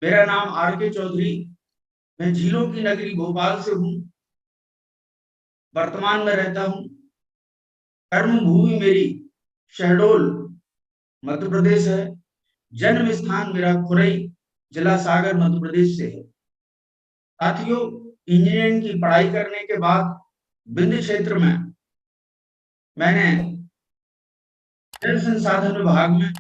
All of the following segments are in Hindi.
मेरा नाम आर के चौधरी। मैं झीलों की नगरी भोपाल से हूँ। वर्तमान में रहता हूँ। कर्म भूमि मेरी शहडोल मध्य प्रदेश है। जन्म स्थान मेरा खुरई जिला सागर मध्य प्रदेश से है। साथियों, इंजीनियरिंग की पढ़ाई करने के बाद विंध्य क्षेत्र में मैंने जल संसाधन विभाग में,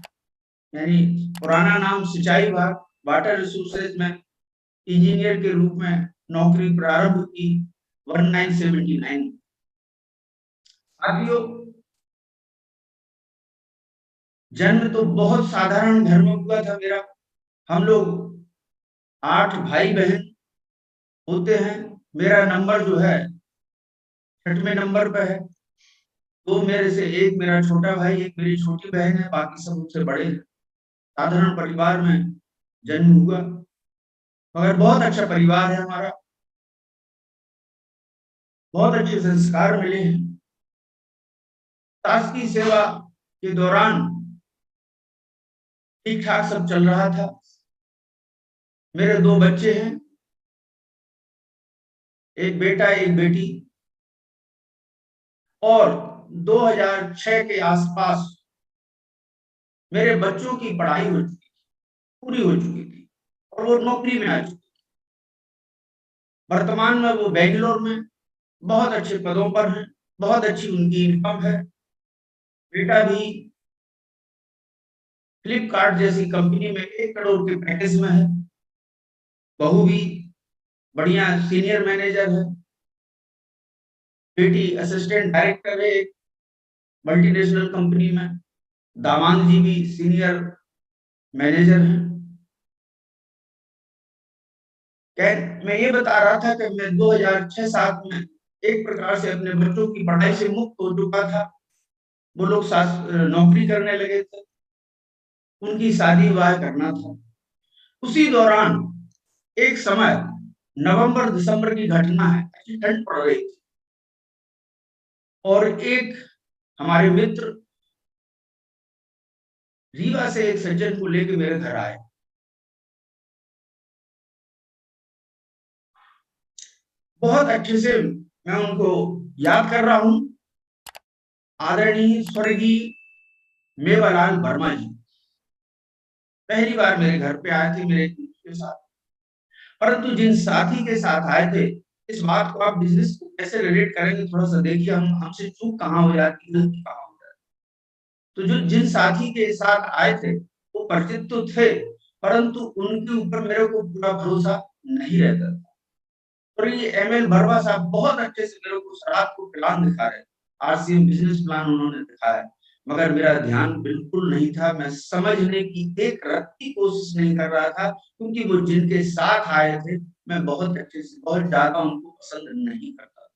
यानी पुराना नाम सिंचाई विभाग, वाटर रिसोर्सेज में इंजीनियर के रूप में नौकरी प्रारंभ की 1979। साथियों, जन्म तो बहुत साधारण घर में हुआ था मेरा। हम लोग 8 भाई बहन होते हैं। मेरा नंबर जो है 6वें नंबर पे है। दो मेरे से, एक मेरा छोटा भाई, एक मेरी छोटी बहन है, बाकी सब मुझसे बड़े हैं। साधारण परिवार में जन्म हुआ, मगर बहुत अच्छा परिवार है हमारा। बहुत अच्छे संस्कार मिले हैं। सास की सेवा के दौरान ठीक ठाक सब चल रहा था। मेरे 2 बच्चे हैं, एक बेटा एक बेटी। और 2006 के आसपास मेरे बच्चों की पढ़ाई हो चुकी थी, पूरी हो चुकी थी, और वो नौकरी में आ चुके। वर्तमान में वो बेंगलोर में बहुत अच्छे पदों पर हैं, बहुत अच्छी उनकी इनकम है। बेटा भी फ्लिपकार्ट जैसी कंपनी में 1 करोड़ के पैकेज में है। बहू भी बढ़िया सीनियर मैनेजर है। बेटी असिस्टेंट डायरेक्टर है एक मल्टीनेशनल कंपनी में। दामाद जी भी सीनियर मैनेजर हैं। मैं ये बता रहा था कि मैं 2006-7 में एक प्रकार से अपने बच्चों की पढ़ाई से मुक्त हो चुका था। वो लोग नौकरी करने लगे थे, उनकी शादी विवाह करना था। उसी दौरान एक समय नवंबर दिसंबर की घटना है, ठंड पड़ रही थी, और एक हमारे मित्र रीवा से एक सज्जन को लेकर मेरे घर आए। बहुत अच्छे से मैं उनको याद कर रहा हूं। आदरणीय स्वर्गीय मेवालाल वर्मा जी पहली बार मेरे घर पे आए थे मेरे के साथ। परंतु जिन साथी के साथ आए थे, इस बात को आप बिजनेस को कैसे रिलेट करेंगे, थोड़ा सा देखिए, हम हमसे चूक कहाँ हो जाती है, गलती कहाँ हो जाती है। तो जो जिन साथी के साथ आए थे वो परिचित तो थे, परंतु उनके ऊपर मेरे को पूरा भरोसा नहीं रहता था। और ये एमएल वर्मा साहब बहुत अच्छे से मेरे को रात को प्लान दिखा रहे थे। आरसीएम बिजनेस प्लान उन्होंने दिखाया, मगर मेरा ध्यान बिल्कुल नहीं था। मैं समझने की एक रत्ती कोशिश नहीं कर रहा था, क्योंकि वो जिनके साथ आए थे मैं बहुत अच्छे से, बहुत ज्यादा उनको पसंद नहीं करता था।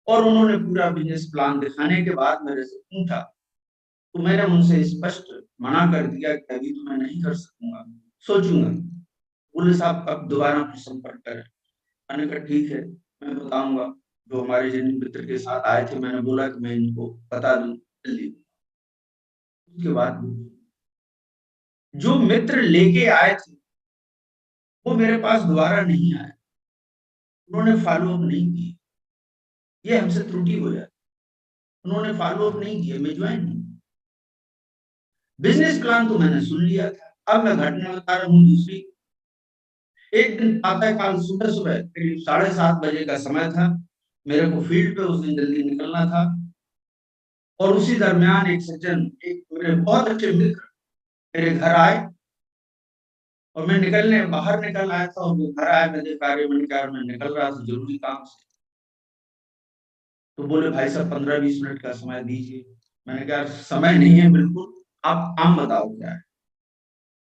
और उन्होंने पूरा बिजनेस प्लान दिखाने के बाद मेरे से पूछा, तो मैंने उनसे स्पष्ट मना कर दिया कि अभी तो मैं नहीं कर सकूंगा, सोचूंगा। बोले साहब कब दोबारा फिर संपर्क करें। मैंने कहा ठीक है, मैं बताऊंगा। जो हमारे जिन मित्र के साथ आए थे, मैंने बोला कि मैं इनको बता दूं जल्दी। उसके बाद जो मित्र लेके आए थे वो मेरे पास दोबारा नहीं आए। उन्होंने फॉलो अप नहीं किया। ये हमसे त्रुटि हो जाती। उन्होंने फॉलो अप नहीं किया, मैं ज्वाइन नहीं। बिजनेस प्लान तो मैंने सुन लिया था। अब मैं घटना बता रहा हूँ दूसरी। एक दिन प्रातः काल सुबह सुबह करीब 7:30 बजे का समय था। मेरे को फील्ड पे उस दिन जल्दी निकलना था। और उसी दरमियान एक सज्जन, एक मेरे बहुत अच्छे मित्र मेरे घर आए। और मैं बाहर निकल आया था, और वो घर आए, मैं देखा, अरे मैंने कहा मैं निकल रहा था जरूरी काम से। तो बोले भाई साहब 15-20 मिनट का समय दीजिए। मैंने कहा समय नहीं है बिल्कुल, आप काम बताओ क्या है।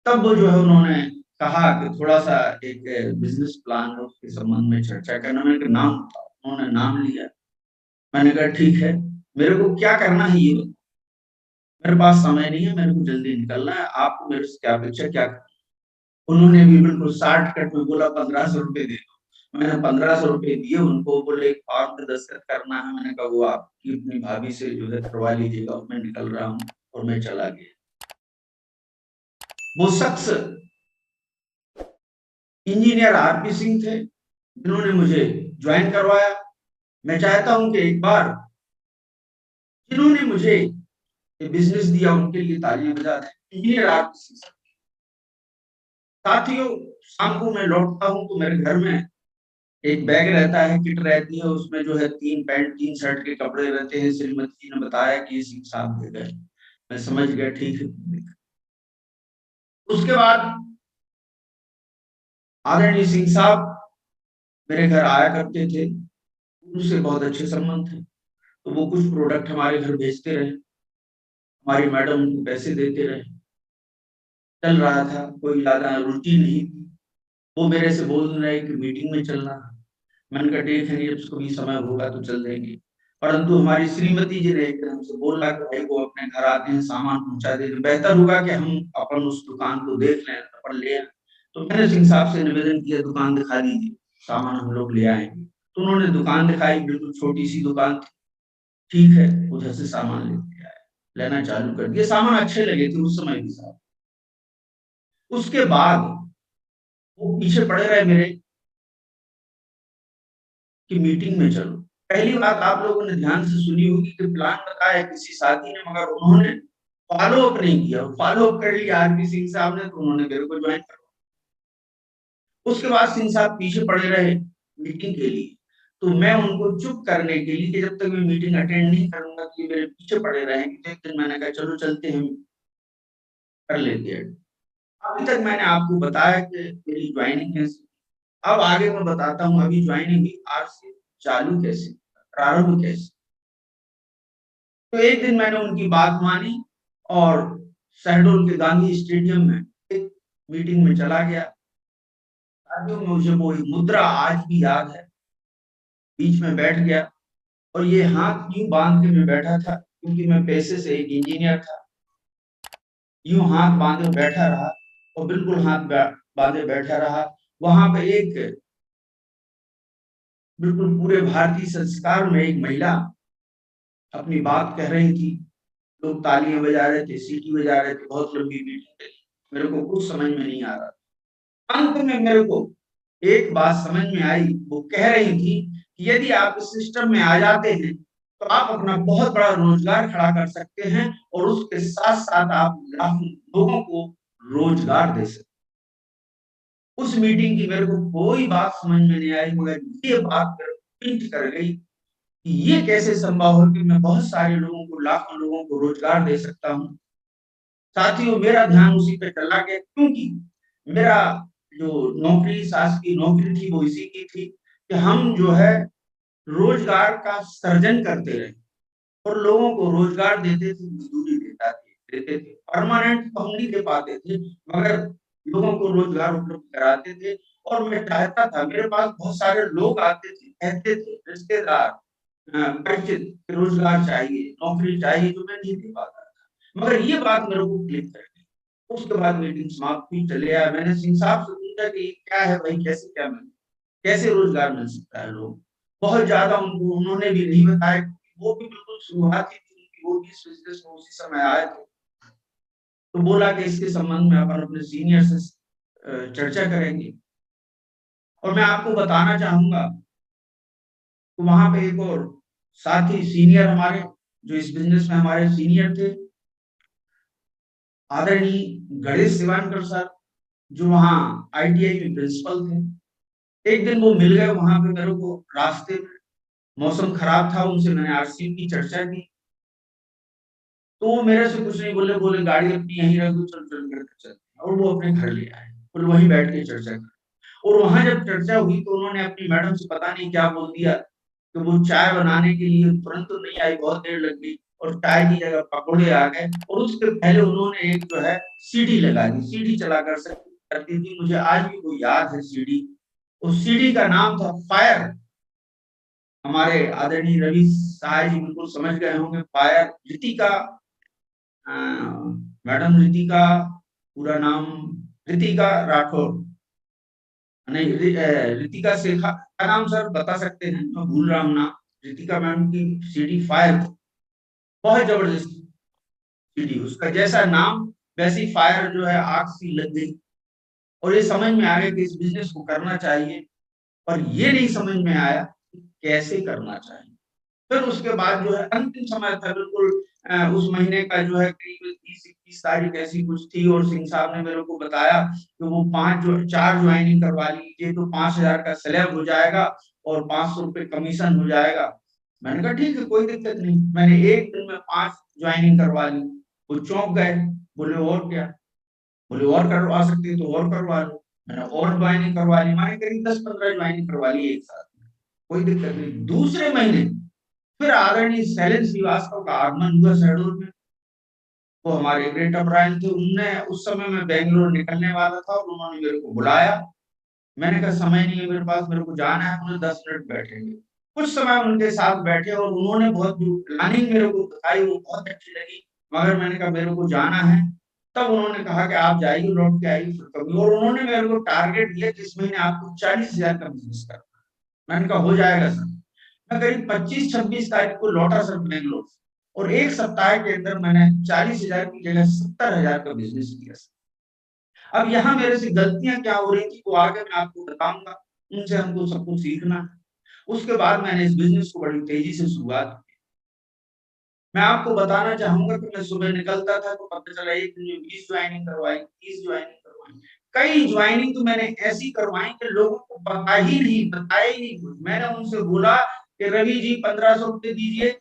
तब वो जो है उन्होंने कहा कि थोड़ा सा एक बिजनेस प्लान है उसके संबंध में चर्चा करना। मैंने कहा नाम बताओ। उन्होंने नाम लिया। मैंने कहा ठीक है, मेरे को क्या करना है ये बताओ। मेरे पास समय नहीं है, मेरे को जल्दी निकलना है, आपको मेरे से क्या अपेक्षा, क्या करना। उन्होंने भी बिल्कुल शॉर्टकट में बोला 1500 रुपए दे दो। मैंने 1500 रुपए दिए उनको। बोले एक फॉर्म पे दस्तखत करना है। मैंने कहा वो आपकी अपनी भाभी से जो है करवा लीजिएगा, और मैं निकल रहा हूँ। और मैं चला गया। वो शख्स इंजीनियर आरपी सिंह थे, जिन्होंने मुझे ज्वाइन करवाया। मैं चाहता हूं कि एक बार जिन्होंने मुझे ये बिजनेस दिया उनके लिए तालियां बजा दें। Engineer RP Singh. साथियों, शाम को मैं लौटता हूं तो मेरे घर में एक बैग रहता है, किट रहती है, उसमें जो है 3 पैंट 3 शर्ट के कपड़े रहते हैं। श्रीमती जी ने बताया कि ये सिंह साहब दे गए। मैं समझ गया, ठीक है। उसके बाद आदरणीय सिंह साहब मेरे घर आया करते थे, उनसे बहुत अच्छे संबंध थे। तो वो कुछ प्रोडक्ट हमारे घर भेजते रहे, हमारी मैडम उनको पैसे देते रहे। चल रहा था, कोई ज्यादा रुचि नहीं थी। वो मेरे से बोल रहे कि मीटिंग में चलना। मैंने कहा ठीक है, जब कभी समय होगा तो चल देंगे। परंतु हमारी श्रीमती जी ने एकदम से बोला कि भाई वो अपने घर आते हैं, सामान पहुंचा देते, बेहतर होगा कि हम अपन उस दुकान को देख लें, अपन ले आए। तो मैंने सिंह साहब से निवेदन किया, दुकान दिखा दीजिए, सामान हम लोग ले आएंगे। तो उन्होंने दुकान दिखाई, बिल्कुल छोटी सी दुकान थी। ठीक है, उधर से सामान लेते आए, लेना चालू कर दिया। सामान अच्छे लगे थे उस समय भी साहब। उसके बाद वो पीछे पड़े रहे मेरे कि मीटिंग में चलो। पहली बात आप लोगों ने ध्यान से सुनी होगी कि प्लान बताया किसी साथी ने, मगर उन्होंने फॉलो अप नहीं किया। फॉलो अप कर लिया आरपी सिंह साहब ने, तो उन्होंने मेरे को ज्वाइन करवा। उसके बाद सिंह साहब पीछे पड़े रहे मीटिंग के लिए। तो मैं उनको चुप करने के लिए कि जब तक मैं मीटिंग अटेंड नहीं करूंगा कि मेरे पीछे पड़े रहेंगे, तो एक दिन मैंने कहा चलो चलते हैं, कर लेते हैं। अभी तक मैंने आपको बताया कि मेरी ज्वाइनिंग कैसे। अब आगे मैं बताता हूँ अभी ज्वाइनिंग हुई, आज से चालू कैसे, प्रारंभ कैसे। तो एक दिन मैंने उनकी बात मानी और शहडोल के गांधी स्टेडियम में एक मीटिंग में चला गया। साथियों, मुझे वो मुद्रा आज भी याद है। बीच में बैठ गया और ये हाथ यूं बांध के मैं बैठा था, क्योंकि मैं पेशे से एक इंजीनियर था। यूं हाथ बांधे बैठा रहा और बिल्कुल हाथ बांधे बैठा रहा। वहां पे एक बिल्कुल पूरे भारतीय संस्कार में एक महिला अपनी बात कह रही थी। लोग तालियां बजा रहे थे, सीटी बजा रहे थे, बहुत लंबी मीटिंग थी। मेरे को कुछ समझ में नहीं आ रहा। अंत में मेरे को एक बात समझ में आई। वो कह रही थी कि यदि आप इस सिस्टम में आ जाते हैं तो आप अपना बहुत बड़ा रोजगार खड़ा कर सकते हैं और उसके साथ साथ आप लाखों लोगों को रोजगार दे सकते। उस मीटिंग की मेरे को कोई बात समझ में नहीं आई, मगर ये बात मेरे को पिंच कर गई कि ये कैसे संभव है कि मैं बहुत सारे लोगों को, लाखों लोगों को रोजगार दे सकता हूँ। साथियों, मेरा ध्यान उसी पे चला गया, क्योंकि मेरा जो नौकरी, शासकीय नौकरी थी, वो इसी की थी कि हम जो है रोजगार का सृजन करते रहे और लोगों को रोजगार देते थे, मजदूरी देते थे। परमानेंट तो हम नहीं दे पाते थे, मगर लोगों को रोजगार उपलब्ध कराते थे। और मैं चाहता था, मेरे पास बहुत सारे लोग आते थे, कहते थे, रिश्तेदार, परिचित, रोजगार चाहिए, नौकरी चाहिए, जो मैं नहीं दे पाता था। मगर ये बात मेरे को क्लिक कर गई। उसके बाद मीटिंग समाप्त हुई, चले आया। मैंने सिंह साहब से पूछा कि क्या है भाई, कैसे क्या मिले, कैसे रोजगार मिल सकता है लोग। बहुत ज्यादा उनको उन्होंने भी नहीं बताया, वो भी बिल्कुल शुरुआती थी उनकी, वो भी इस बिजनेस में उसी समय आए थे। तो बोला कि इसके संबंध में अपन अपने सीनियर से चर्चा करेंगे। और मैं आपको बताना चाहूंगा तो वहां पे एक और साथी सीनियर हमारे, जो इस बिजनेस में हमारे सीनियर थे, आदरणीय गणेश शिवानकर सर, जो वहाँ आईटीआई में प्रिंसिपल थे। एक दिन वो मिल गए वहां पे मेरे को रास्ते में। मौसम खराब था, उनसे मैंने आरसीएम की चर्चा की। तो वो मेरे से कुछ नहीं बोले, बोले गाड़ी अपनी यहीं रख दो, चल चल कर चलते हैं। और वो अपने घर ले आए और वहीं बैठ के चर्चा कर। और वहां जब चर्चा हुई तो उन्होंने अपनी मैडम से पता नहीं क्या बोल दिया कि वो चाय बनाने के लिए तुरंत तो नहीं आई, बहुत देर लग गई, और चाय की जगह पकौड़े आ गए। और उसके पहले उन्होंने एक जो है सीडी लगा दी, सीडी चला करती थी, मुझे आज भी वो याद है सीडी। उस सीडी का नाम था फायर। हमारे आदरणीय रवि साय जी बिल्कुल समझ गए होंगे, फायर। रितिका, मैडम रितिका, पूरा नाम रितिका राठौर, नहीं रितिका शेखा का नाम सर बता सकते हैं, मैं भूल रहा हूँ नाम। रितिका मैम की सीडी फायर, बहुत जबरदस्त सीडी, उसका जैसा नाम वैसी फायर जो है आग सी लग गई। और ये समझ में आ गया कि इस बिजनेस को करना चाहिए, और ये नहीं समझ में आया कि कैसे करना चाहिए। फिर उसके बाद जो है अंतिम समय था बिल्कुल, उस महीने का जो है करीब 30-31 तारीख ऐसी कुछ थी, और सिंह साहब ने मेरे को बताया कि वो 4 ज्वाइनिंग करवा लीजिए तो 5,000 का स्लैब हो जाएगा और 500 रुपए कमीशन हो जाएगा। मैंने कहा ठीक है, कोई दिक्कत नहीं। मैंने एक दिन में 5 ज्वाइनिंग करवा ली। वो चौंक गए, बोले और क्या? बोले और करवा सकते हो तो और करवा लो। मैंने और ज्वाइनिंग करवा ली, मैंने करीब 10-15 ज्वाइनिंग करवा ली एक साथ में, कोई दिक्कत नहीं। दूसरे महीने फिर आदरणीय शैलेंद्र श्रीवास्तव का आगमन हुआ शहडोल में। वो हमारे ग्रेट अब्राहम थे, उनने उस समय मैं बैंगलोर निकलने वाला था और उन्होंने मेरे को बुलाया। मैंने कहा समय नहीं है मेरे पास, मेरे को जाना है। उन्होंने 10 मिनट बैठेंगे। कुछ समय उनके साथ बैठे और उन्होंने बहुत जो प्लानिंग मेरे को बताई वो बहुत अच्छी लगी, मगर मैंने कहा मेरे को जाना है। तब उन्होंने कहा कि आप जाइए, लौट के आइए फिर कभी, और उन्होंने मेरे को टारगेट दिया कि इस महीने आपको 40,000 का बिजनेस करना है। मैंने कहा हो जाएगा सर। मैं करीब 25-26 तारीख को लौटा सर बैंगलोर से, और एक सप्ताह के अंदर मैंने 40,000 की जगह 70,000 का बिजनेस किया सर। अब यहाँ मेरे से गलतियां क्या हो रही थी वो आगे मैं आपको बताऊंगा, उनसे हमको सब कुछ सीखना है। उसके बाद मैंने इस बिजनेस को बड़ी तेजी से शुरुआत की। मैं आपको बताना चाहूंगा कि मैं सुबह निकलता था तो पता चला एक दिन में 20 ज्वाइनिंग करवाई, 30 ज्वाइनिंग करवाई। कई ज्वाइनिंग तो मैंने ऐसी करवाई कि लोगों को बताया ही नहीं कुछ। मैंने उनसे बोला कि रवि जी 1500 रुपए दीजिए,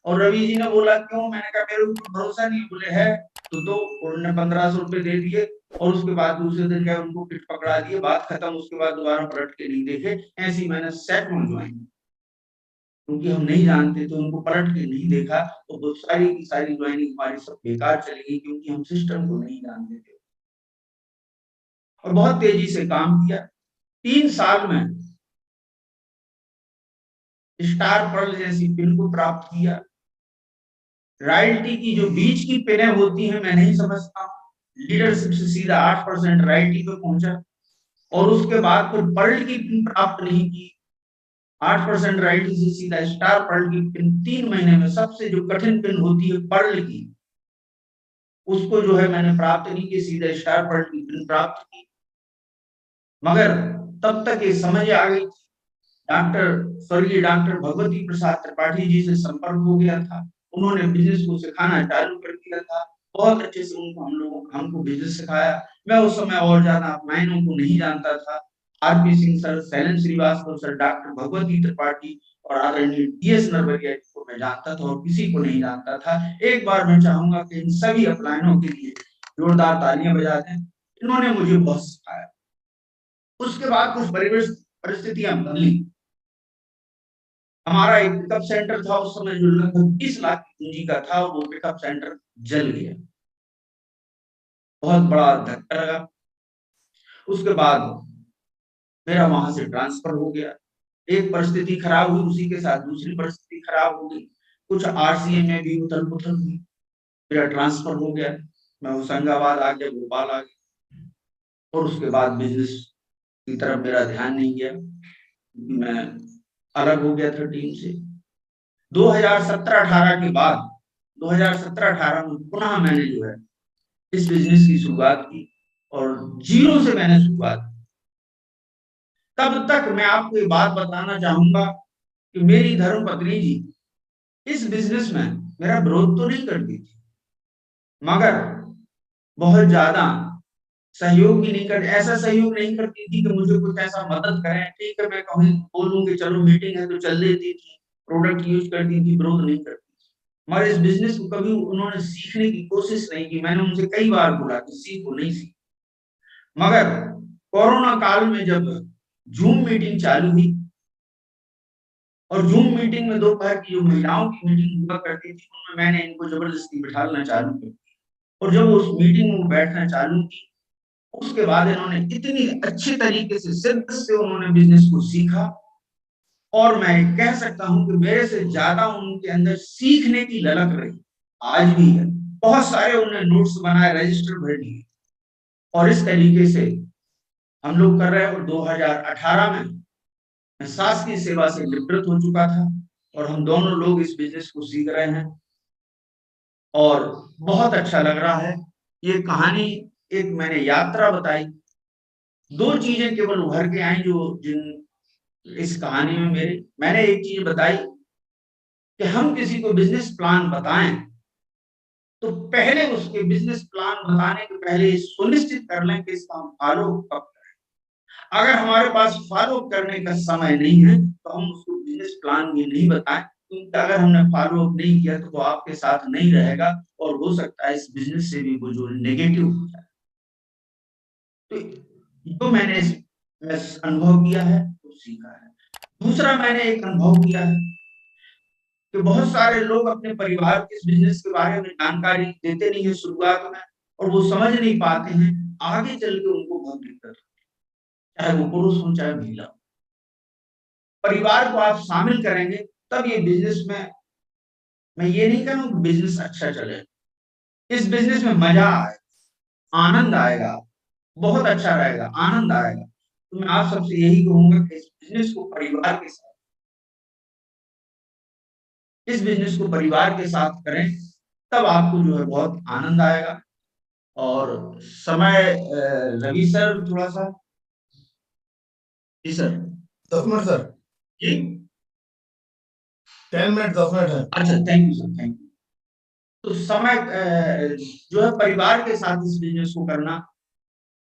और रवि जी ने बोला क्यों? मैंने कहा मेरे ऊपर भरोसा नहीं। बोले है तो दो। उन्होंने 1500 रुपए दे दिए, और उसके बाद दूसरे दिन क्या उनको पिट पकड़ा दिए, बात खत्म। उसके बाद दोबारा पलट के नहीं देखे। ऐसी मैंने सैकड़ों ज्वाइन, क्योंकि हम नहीं जानते थे, उनको पलट के नहीं देखा, तो वो सारी की सारी ज्वाइनिंग हमारी सब बेकार चली गई, क्योंकि हम सिस्टम को नहीं जानते थे। और बहुत तेजी से काम किया। 3 साल में स्टार पर्ल जैसी पिन को प्राप्त किया। रॉयल्टी की जो बीच की पिनें होती हैं मैं नहीं समझता, लीडरशिप से सीधा 8% रॉयल्टी पे पहुंचा। और उसके बाद फिर पर्ल की पिन प्राप्त नहीं की, 8% रॉयल्टी से सीधा स्टार पर्ल की पिन। 3 महीने में सबसे जो कठिन पिन होती है पर्ल की, उसको जो है मैंने प्राप्त नहीं की, सीधा स्टार पर्ल की पिन प्राप्त की। मगर तब तक ये समझ आ गई, डॉक्टर स्वर्गीय डॉक्टर भगवती प्रसाद त्रिपाठी जी से संपर्क हो गया था। उन्होंने बिजनेस को सिखाना चालू कर दिया था। बहुत अच्छे से उनको हमको बिजनेस सिखाया। मैं उस समय और ज्यादा मायनों को नहीं जानता था। RP Singh sir, Shailendra Srivastava sir, doctor Bhagwati Tripathi और आदरणीय डी.एस. नरवरिया जी को मैं जानता था, और किसी को नहीं जानता था। एक बार मैं चाहूंगा कि इन सभी अपलायनों के लिए जोरदार तालियां बजा दें। इन्होंने मुझे बहुत सिखाया। उसके बाद कुछ परिवेश परिस्थितियां बदली। हमारा एक पिकअप सेंटर था उस समय जो लगभग 20 लाख की पूंजी का था, वो पिकअप सेंटर जल गया। बहुत बड़ा धक्का लगा। उसके बाद मेरा वहां से ट्रांसफर हो गया। एक परिस्थिति खराब हुई, उसी के साथ दूसरी परिस्थिति खराब हो गई। कुछ आरसीए में भी उथल पुथल हुई। मेरा ट्रांसफर हो गया, मैं होशंगाबाद आ गया, भोपाल आ गया। और उसके बाद बिजनेस की तरफ मेरा ध्यान नहीं गया, क्योंकि मैं अलग हो गया था टीम से। 2017-18 के बाद 2017-18 में पुनः मैंने जो है इस बिजनेस की शुरुआत की, और जीरो से मैंने शुरुआत की। तब तक मैं आपको ये बात बताना चाहूंगा कि मेरी धर्मपत्नी जी इस बिजनेस में मेरा विरोध तो नहीं करती थी, मगर बहुत ज्यादा सहयोग भी नहीं कर, ऐसा सहयोग नहीं करती थी कि मुझे कुछ ऐसा मदद करें। ठीक है, मैं कहूँ बोलूं कि चलो मीटिंग है तो चल देती थी, प्रोडक्ट यूज करती थी, विरोध नहीं करती। मगर इस बिजनेस को कभी उन्होंने सीखने की कोशिश नहीं की। मैंने उनसे कई बार बोला कि सीखो, नहीं सीख। मगर कोरोना काल में जब जूम मीटिंग चालू हुई, और जूम मीटिंग में दोपहर की जो महिलाओं की मीटिंग हुआ करती थी, उनमें मैंने इनको जबरदस्ती बिठाना चालू कर दिया। और जब उस मीटिंग में बैठना चालू की, उसके बाद इन्होंने इतनी अच्छी तरीके से शिद्दत से उन्होंने बिजनेस को सीखा, और मैं कह सकता हूं कि मेरे से ज्यादा उनके अंदर सीखने की ललक रही, आज भी है। बहुत सारे उन्होंने नोट्स बनाए, रजिस्टर भर लिए, और इस तरीके से हम लोग कर रहे हैं। और 2018 में मैं शासकीय सेवा से निवृत्त हो चुका था, और हम दोनों लोग इस बिजनेस को सीख रहे हैं, और बहुत अच्छा लग रहा है। ये कहानी एक मैंने यात्रा बताई, दो चीजें केवल उभर के आई जो जिन इस कहानी में मैंने एक चीज बताई कि हम किसी को बिजनेस प्लान बताएं तो पहले उसके बिजनेस प्लान बताने के पहले सुनिश्चित कर लें कि इसका हम फॉलो कब करें। अगर हमारे पास फॉलो करने का समय नहीं है तो हम उसको बिजनेस प्लान भी नहीं बताएं, क्योंकि अगर हमने फॉलो अप नहीं किया तो वो आपके साथ नहीं रहेगा और हो सकता है इस बिजनेस से भी वो जो नेगेटिव हो जाए। तो जो मैंने इसमें अनुभव किया है वो सीखा है। दूसरा मैंने एक अनुभव किया है कि बहुत सारे लोग अपने परिवार के इस बिजनेस के बारे में जानकारी देते नहीं है शुरुआत में, और वो समझ नहीं पाते हैं, आगे चल के उनको बहुत दिक्कत होती है, चाहे वो पुरुष हो चाहे महिला हो। परिवार को आप शामिल करेंगे तब ये बिजनेस में, मैं ये नहीं कह रहा हूँ बिजनेस अच्छा चले, इस बिजनेस में मजा आए, आनंद आएगा, बहुत अच्छा रहेगा, आनंद आएगा। तो मैं आप सबसे यही कहूंगा कि इस बिजनेस को परिवार के साथ करें, तब आपको जो है बहुत आनंद आएगा। और समय रवि सर थोड़ा सा। जी सर। 10 minute sir. जी 10 मिनट 10 मिनट है। अच्छा, thank you sir, thank you. तो समय जो है परिवार के साथ इस बिजनेस को करना,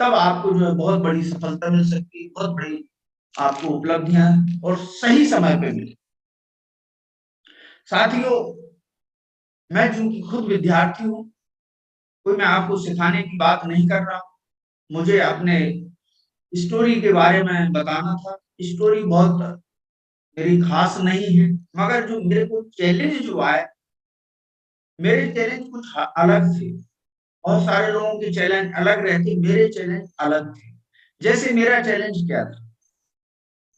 तब आपको जो है बहुत बड़ी सफलता मिल सकती है, बहुत बड़ी आपको उपलब्धियां और सही समय पे मिले। साथियों, मैं चूंकि खुद विद्यार्थी हूँ, कोई मैं आपको सिखाने की बात नहीं कर रहा हूँ, मुझे अपने स्टोरी के बारे में बताना था। स्टोरी बहुत मेरी खास नहीं है, मगर जो मेरे को चैलेंज जो आए, मेरे चैलेंज कुछ अलग थे। बहुत सारे लोगों के चैलेंज अलग रहते, मेरे चैलेंज अलग थे। जैसे मेरा चैलेंज क्या था,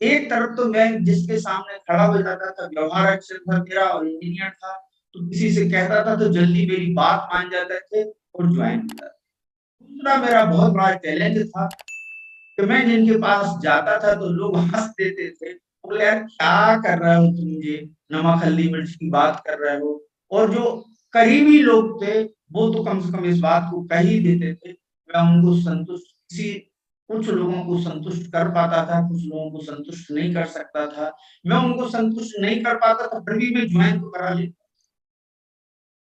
एक तरफ तो मैं जिसके सामने खड़ा हो जाता था, व्यवहार अच्छा था मेरा और इंजीनियर था, तो किसी से कहता था तो जल्दी मेरी बात मान जाते थे और ज्वाइन होता था। दूसरा मेरा बहुत बड़ा चैलेंज था कि मैं जिनके पास जाता था तो लोग हंस देते थे, बोले यार क्या कर रहे हो तुम, ये नमक हल्दी मिर्च की बात कर रहे हो। और जो करीबी लोग थे वो तो कम से कम इस बात को कह ही देते थे। मैं उनको संतुष्ट किसी कुछ लोगों को संतुष्ट कर पाता था, कुछ लोगों को संतुष्ट नहीं कर सकता था। मैं उनको संतुष्ट नहीं कर पाता था, फिर भी मैं ज्वाइन तो करा लेता।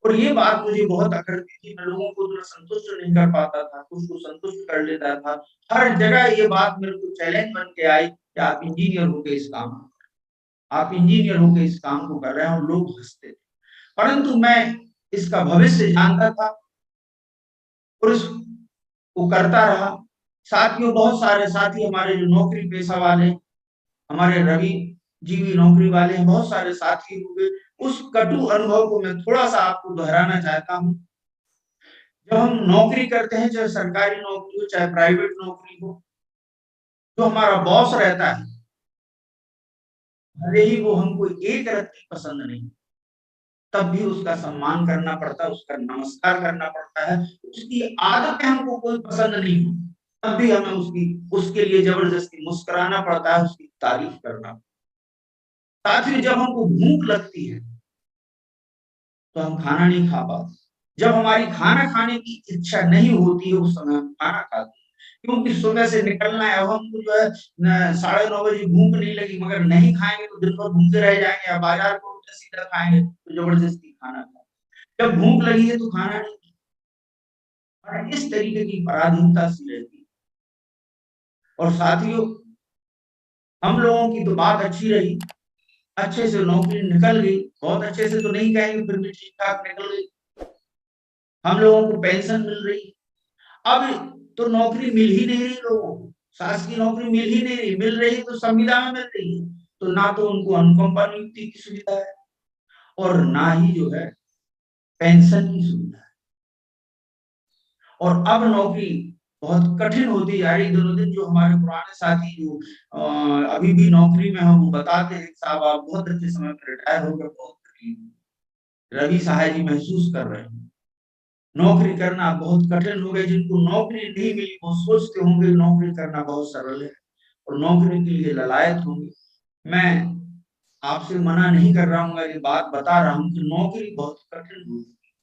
और ये बात मुझे बहुत अखरती थी, मैं लोगों को जो संतुष्ट नहीं कर पाता था, कुछ को संतुष्ट कर लेता था। हर जगह ये बात मेरे को चैलेंज बन के आई कि आप इंजीनियर होके इस काम को, आप इंजीनियर होके इस काम को कर रहे हैं, और लोग हंसते थे। परंतु मैं इसका भविष्य जानता था और इसको करता रहा। साथियों, बहुत सारे साथी हमारे जो नौकरी पेशा वाले, हमारे रवि जी भी नौकरी वाले हैं, बहुत सारे साथी हुए। उस कटु अनुभव को मैं थोड़ा सा आपको दोहराना चाहता हूँ। जब हम नौकरी करते हैं, चाहे सरकारी नौकरी हो चाहे प्राइवेट नौकरी हो, जो हमारा बॉस रहता है, भले ही वो हमको एक रत्ती पसंद नहीं, तब भी उसका सम्मान करना पड़ता है, उसका नमस्कार करना पड़ता है। उसकी आदतें हमको कोई पसंद नहीं हो, तब भी हमें उसके लिए जबरदस्ती मुस्कुराना पड़ता है, उसकी तारीफ करना। साथ ही जब हमको भूख लगती है तो हम खाना नहीं खा पाते। जब हमारी खाना खाने की इच्छा नहीं होती है, उस समय हम खाना खाते हैं, क्योंकि सुबह से निकलना है। अब हमको जो है 9:30 बजे भूख नहीं लगी, मगर नहीं खाएंगे तो दिन भर भूखे रह जाएंगे, या बाजार को उल्टा सीधा खाएंगे तो जबरदस्ती खाना खाएंगे। जब भूख लगी है तो खाना नहीं। और इस तरीके की पराधीनता सी रहती है। और साथियों, हम लोगों की तो बात अच्छी रही, अच्छे से नौकरी निकल गई, बहुत अच्छे से तो नहीं कहेंगे, फिर भी ठीक ठाक निकल गई। हम लोगों को पेंशन मिल रही। अब तो नौकरी मिल ही नहीं रही लोगों को, शासकीय नौकरी मिल ही नहीं रही, मिल रही तो संविदा में मिल रही है। तो ना तो उनको अनुकंपा नियुक्ति की सुविधा है, और ना ही जो है पेंशन की सुविधा है। और अब नौकरी बहुत कठिन होती जा रही दिनों दिन। जो हमारे पुराने साथी जो अभी भी नौकरी में हैं, वो बताते हैं साहब आप बहुत अच्छे समय पर रिटायर हो गए, बहुत रवि सहाय जी महसूस कर रहे हैं, नौकरी करना बहुत कठिन हो गया। जिनको नौकरी नहीं मिली वो सोचते होंगे नौकरी करना बहुत सरल है, और नौकरी के लिए ललायत होंगे। मैं आपसे मना नहीं कर रहा हूँ, ये बात बता रहा हूँ कि नौकरी बहुत कठिन होती है।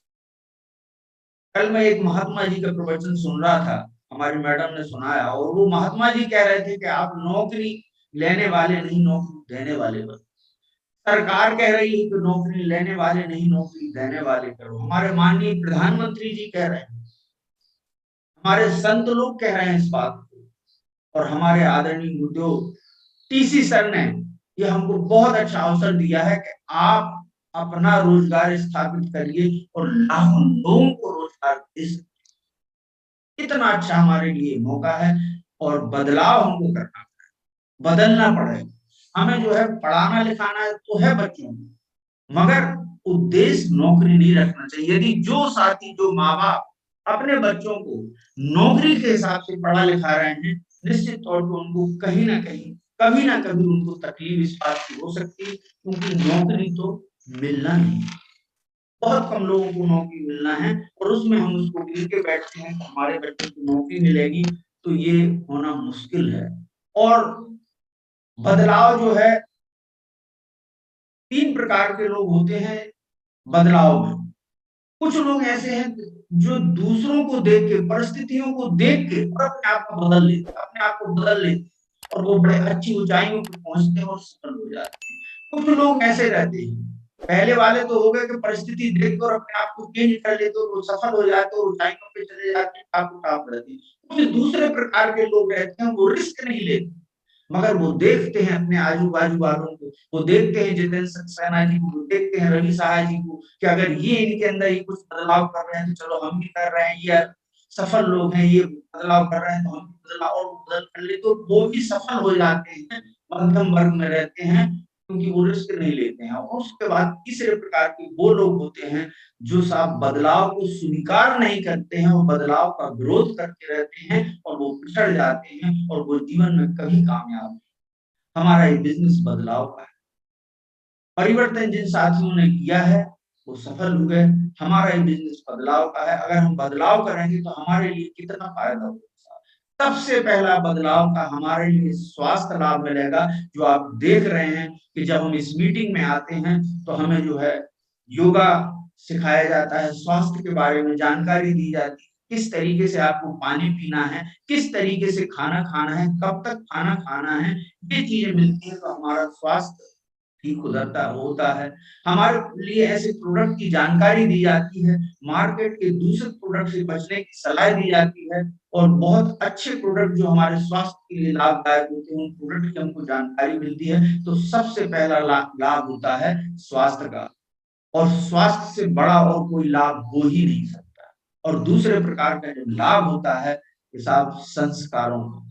कल मैं एक महात्मा जी का प्रवचन सुन रहा था, हमारी मैडम ने सुनाया, और वो महात्मा जी कह रहे थे कि आप नौकरी लेने वाले नहीं, नौकरी देने वाले बनो। सरकार कह रही है कि नौकरी लेने वाले नहीं, नौकरी देने वाले करो। हमारे माननीय प्रधानमंत्री जी कह रहे हैं, हमारे संत लोग कह रहे हैं इस बात को, और हमारे आदरणीय उद्योग टीसी सर ने ये हमको बहुत अच्छा अवसर दिया है कि आप अपना रोजगार स्थापित करिए और लाखों लोगों को रोजगार दे सकते। कितना अच्छा हमारे लिए मौका है, और बदलाव हमको करना है, बदलना पड़ेगा। हमें जो है पढ़ाना लिखाना है तो है बच्चों को, मगर उद्देश्य नौकरी नहीं रखना चाहिए। यदि जो साथी, जो माँ बाप अपने बच्चों को नौकरी के हिसाब से पढ़ा लिखा रहे हैं, निश्चित तौर पर उनको कहीं ना कहीं, कभी ना कभी उनको तकलीफ इस बात की हो सकती है, क्योंकि नौकरी तो मिलना नहीं, बहुत कम लोगों को नौकरी मिलना है, और उसमें हम उसको गिन के बैठते हैं कि हमारे बच्चे को नौकरी मिलेगी, तो ये होना मुश्किल है। और बदलाव जो है, 3 प्रकार के लोग होते हैं बदलाव में। कुछ लोग ऐसे हैं जो दूसरों को देख के, परिस्थितियों को देख के और अपने आप को बदल लेते, अपने आप को बदल लेते, और वो बड़े अच्छी ऊंचाइयों पर पहुंचते हैं और सफल हो जाते हैं। कुछ लोग ऐसे रहते हैं, पहले वाले तो हो गए कि परिस्थिति देख कर अपने आप को चेंज कर लेते और वो सफल हो जाते और ऊंचाइयों पे चले जाते हैं, टॉप टॉप रहते हैं। कुछ दूसरे प्रकार के लोग रहते हैं, वो रिस्क नहीं लेते, मगर वो देखते हैं अपने आजू-बाजू वालों को, वो देखते हैं जितेंद्र सक्सेना जी को, वो देखते हैं रवि साहा जी को, कि अगर ये इनके अंदर ही कुछ बदलाव कर रहे हैं, तो चलो हम भी कर रहे हैं, ये सफल लोग हैं, ये बदलाव कर रहे हैं, तो हम भी बदलाव और बदल कर ले, तो वो भी सफल हो जाते हैं, मध्यम वर्ग में रहते हैं, क्योंकि वो रिस्क नहीं लेते हैं। और उसके बाद तीसरे प्रकार के वो लोग होते हैं, जो साहब बदलाव को स्वीकार नहीं करते हैं, वो बदलाव का विरोध करते रहते हैं, और वो पिछड़ जाते हैं, और वो जीवन में कभी कामयाब नहीं। हमारा ये बिज़नेस बदलाव का है। परिवर्तन जिन साथियों ने किया है, वो सफल हुए। हमारा ये बिज़नेस बदलाव का है। अगर हम बदलाव करेंगे तो हमारे लिए कितना फ़ायदा होगा। सबसे पहला बदलाव का हमारे लिए स्वास्थ्य लाभ मिलेगा, जो आप देख रहे हैं कि जब हम इस मीटिंग में आते हैं, तो हमें जो है योगा सिखाया जाता है, स्वास्थ्य के बारे में जानकारी दी जाती है, किस तरीके से आपको पानी पीना है, किस तरीके से खाना खाना है, कब तक खाना खाना है, ये चीज़ें मिलती हैं, तो हमारा स्वास्थ्य ठीक होता होता है। हमारे लिए ऐसे प्रोडक्ट की जानकारी दी जाती है, मार्केट के दूषित प्रोडक्ट से बचने की सलाह दी जाती है, और बहुत अच्छे प्रोडक्ट जो हमारे स्वास्थ्य के लिए लाभदायक होते हैं, उन प्रोडक्ट की हमको जानकारी मिलती है। तो सबसे पहला लाभ होता है स्वास्थ्य का, और स्वास्थ्य से बड़ा और कोई लाभ हो ही नहीं सकता। और दूसरे प्रकार का जो लाभ होता है, साहब संस्कारों का।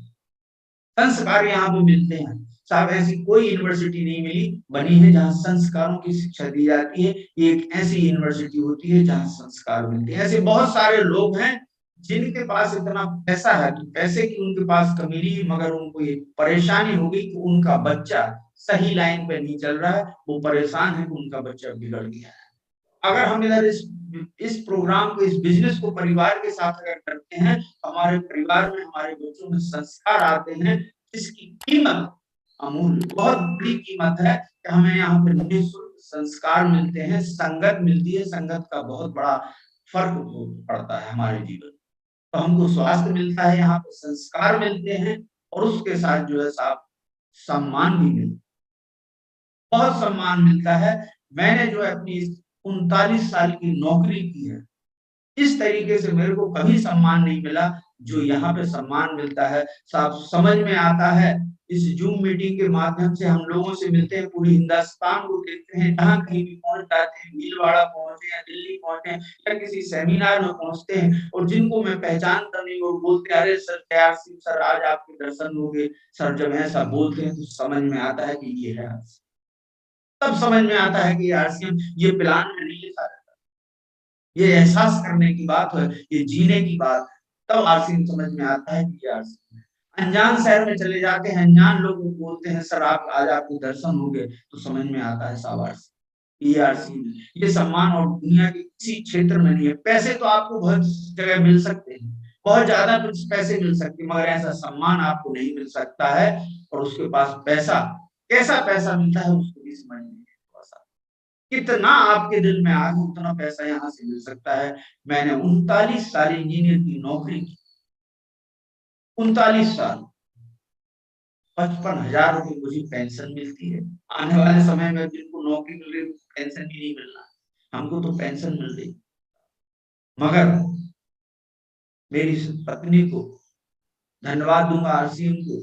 संस्कार यहाँ पे मिलते हैं। साहब ऐसी कोई यूनिवर्सिटी नहीं मिली बनी है जहाँ संस्कारों की शिक्षा दी जाती है। ये एक ऐसी यूनिवर्सिटी होती है जहाँ संस्कार मिलते हैं। ऐसे बहुत सारे लोग हैं जिनके पास इतना पैसा है, तो पैसे की उनके पास कमी नहीं, मगर उनको ये परेशानी हो गई कि उनका बच्चा सही लाइन पे नहीं चल रहा है। वो परेशान है कि उनका बच्चा बिगड़ गया है। अगर हम इधर इस प्रोग्राम को, इस बिजनेस को परिवार के साथ अगर करते हैं, तो हमारे परिवार में, हमारे बच्चों में संस्कार आते हैं, जिसकी कीमत अमूल्य, बहुत बड़ी कीमत है कि हमें यहाँ पे निःशुल्क संस्कार मिलते हैं, संगत मिलती है। संगत का बहुत बड़ा फर्क पड़ता है हमारे जीवन। तो हमको स्वास्थ्य मिलता है, यहाँ पे संस्कार मिलते हैं, और उसके साथ जो है साहब सम्मान भी मिलता है, बहुत सम्मान मिलता है। मैंने जो है अपनी 39 साल की नौकरी की है, इस तरीके से मेरे को कभी सम्मान नहीं मिला जो यहाँ पे सम्मान मिलता है। साहब समझ में आता है, इस जूम मीटिंग के माध्यम से हम लोगों से मिलते हैं, पूरे हिंदुस्तान को देखते हैं, जहाँ कहीं भी पहुँच जाते हैं, भीलवाड़ा पहुँचे या दिल्ली पहुँचे या किसी सेमिनार में पहुँचते हैं, और जिनको मैं पहचानता नहीं, वो बोलते हैं, अरे सर तैयार सिंह सर, आज आपके दर्शन हो गए। सर जब ऐसा बोलते हैं तो समझ में आता है कि ये है, तब समझ में आता है कि ये आरसीएम, ये प्लान में नहीं लिखा है, ये एहसास करने की बात है, ये जीने की बात है। तब आरसीएम समझ में आता है कि ये आरसीएम है। अनजान शहर में चले जाते हैं, अनजान लोग बोलते हैं, सर आप आज आपको दर्शन हो गए, तो समझ में आता है शाबाश, ये आरसीएम है। ये सम्मान और दुनिया के किसी क्षेत्र में नहीं है। पैसे तो आपको बहुत जगह मिल सकते हैं, बहुत ज्यादा कुछ पैसे मिल सकते हैं, मगर ऐसा सम्मान आपको नहीं मिल सकता है। और उसके पास पैसा, कैसा पैसा मिलता है उसको भी समझ नहीं है थोड़ा-सा। कितना आपके दिल में आग, उतना पैसा यहाँ से मिल सकता है। मैंने 39 साल इंजीनियर की नौकरी की, 39 साल, 55,000 रुपए मुझे पेंशन मिलती है। आने वाले समय में जिनको नौकरी मिल रही है पेंशन भी नहीं मिलना, हमको तो पेंशन मिल रही। मगर मेरी पत्नी को धन्यवाद दूंगा, आरसीएम को,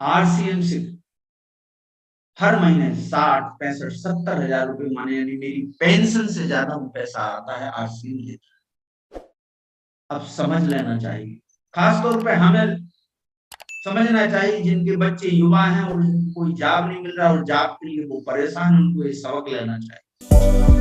आरसीएम से हर महीने 60, 65, 70,000 रुपए माने, यानी मेरी पेंशन से ज्यादा पैसा आता है आरसीएम देता है। अब समझ लेना चाहिए, खास तौर पे हमें समझना चाहिए जिनके बच्चे युवा हैं और जिनको कोई जॉब नहीं मिल रहा और जॉब के लिए वो परेशान, उनको ये सबक लेना चाहिए।